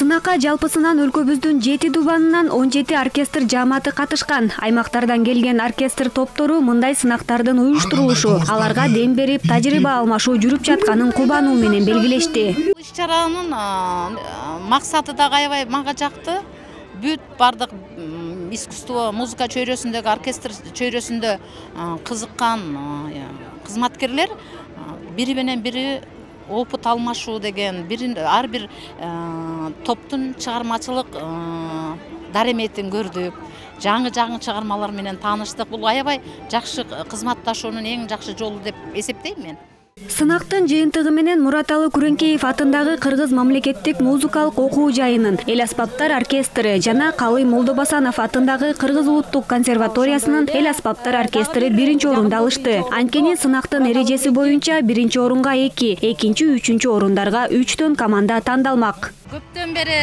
Сынакка жалпысынан өлкөбүздүн 7 дубанынан 17 оркестр жааматы катышкан. Аймактардан келген оркестр топтору мындай сынактардын уюштурулушу, аларга дем берип, тажрыйба алмашуу жүрүп жатканын кубануу менен белгилешти. Иш-чаранын максаты да аябай мага жакты. Бүт бардык искусство, музыка чөйрөсүндөгү, оркестр чөйрөсүндө кызыккан кызматкерлер бири менен бири опыт алмашуу деген, ар бир топтун чыгармачылык дареметин көрдүк. Жаңы чыгармалар менен тааныштык. Бул аябай жакшы кызматташуунун эң жакшы жолу деп эсептейм мен. Сынактын жыйынтыгы менен Мураталы Күреңкеев атындагы Кыргыз мамлекеттик музыкалык окуу жайынын, эл аспаптар оркестри жана Калый Молдобасанов атындагы Кыргыз улуттук консерваториясынын эл аспаптар оркестри биринчи орунду алышты. Анткени сынактын эрежеси боюнча биринчи орунга 2, экинчи, үчүнчү орундарга 3төн команда тандалмак. Көптөн бери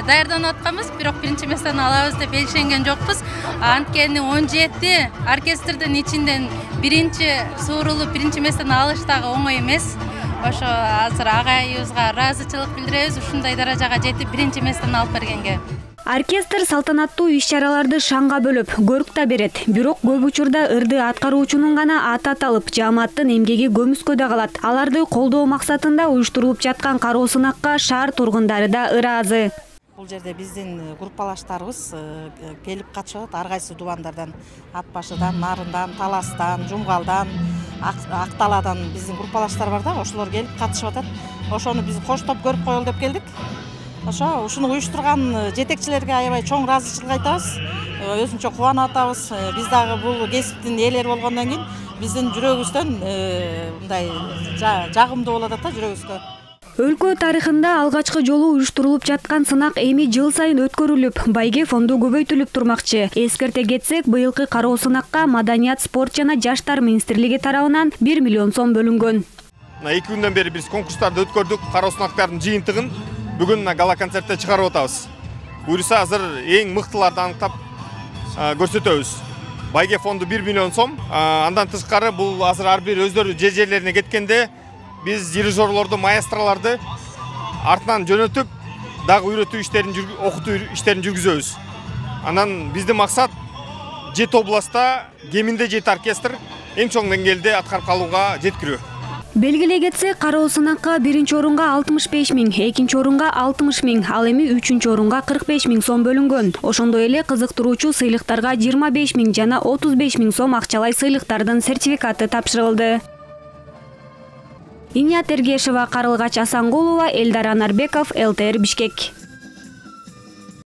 даярданып атканбыз, бирок биринчи местени алабыз деп ишенген жокпуз. Анткени 17 оркестрдин ичинден биринчи суурулуп, биринчи местени алыш дагы оңой эмес. Ошо азыр агайыбызга ыраазычылык билдиребиз, ушундай даражага жетип биринчи местени алып бергенге. Оркестр салтанаттуу иш-чараларды шаңга бөлүп, көрүк да берет. Бирок көп учурда ырды аткаруучунун гана аты аталып, жааматтын эмгеги көмүскөдө калат. Аларды колдоо максатында уюштурулуп жаткан кароо сынакка шаар тургундары да ыраазы. Бул жерде биздин группалаштарыбыз келип катышат, ар кайсы дубандардан, Ат башыдан, Нарындан, Таластан, Жумгалдан, Акталадан биздин группалаштар бар да, ошолор келип катышып атат. Ошону биз коштоп көрүп коелу деп келдик. Ушуну уюштурган жетекчилерге аябай чоң ыраазычылык айтабыз. Өзүнчө кубанып атабыз. Биз дагы бул кесиптин ээлери болгондон кийин биздин жүрөгүбүздөн мындай жагымдуу болуп атат да жүрөгүбүзгө. Өлкө тарыхында алгачкы жолу уюштурулуп жаткан сынак эми жыл сайын өткөрүлүп, байге фонду көбөйтүлүп турмакчы. Эскерте кетсек, быйылкы кароо сынакка Маданият, спорт жана жаштар министрлиги тарабынан 1 миллион сом бөлүнгөн. 2 күндөн бери биз конкурстарды өткөрдүк, кароо сынактардын жыйынтыгын бүгүн гала концертте чыгарып атабыз. Буюрса азыр эң мыктыларды аныктап көрсөтөбүз. Байге фонду 1 миллион сом. Андан тышкары бул азыр ар бир өздөрү жерлерине кеткенде биз дирижерлорду, маэстролорду артынан жөнөтүп, дагы үйрөтүү иштерин, окутуу иштерин жүргүзөбүз. Анан биздин максат 7 областта кеминде 7 оркестр эң чоң деңгээлде аткарып калууга жеткирүү. Белгилей кетсек, кароо сынакка биринчи орунга 65 000, экинчи орунга 60 000, ал эми үчүнчү орунга 45 000 сом бөлүнгөн. Ошондой эле кызыктыруучу сыйлыктарга 25 000 жана 35 000 сом акчалай сыйлыктардын сертификаты тапшырылды. Иният Эргешева, Карылгач Асангулова, Элдар Анарбеков, ЛТР Бишкек.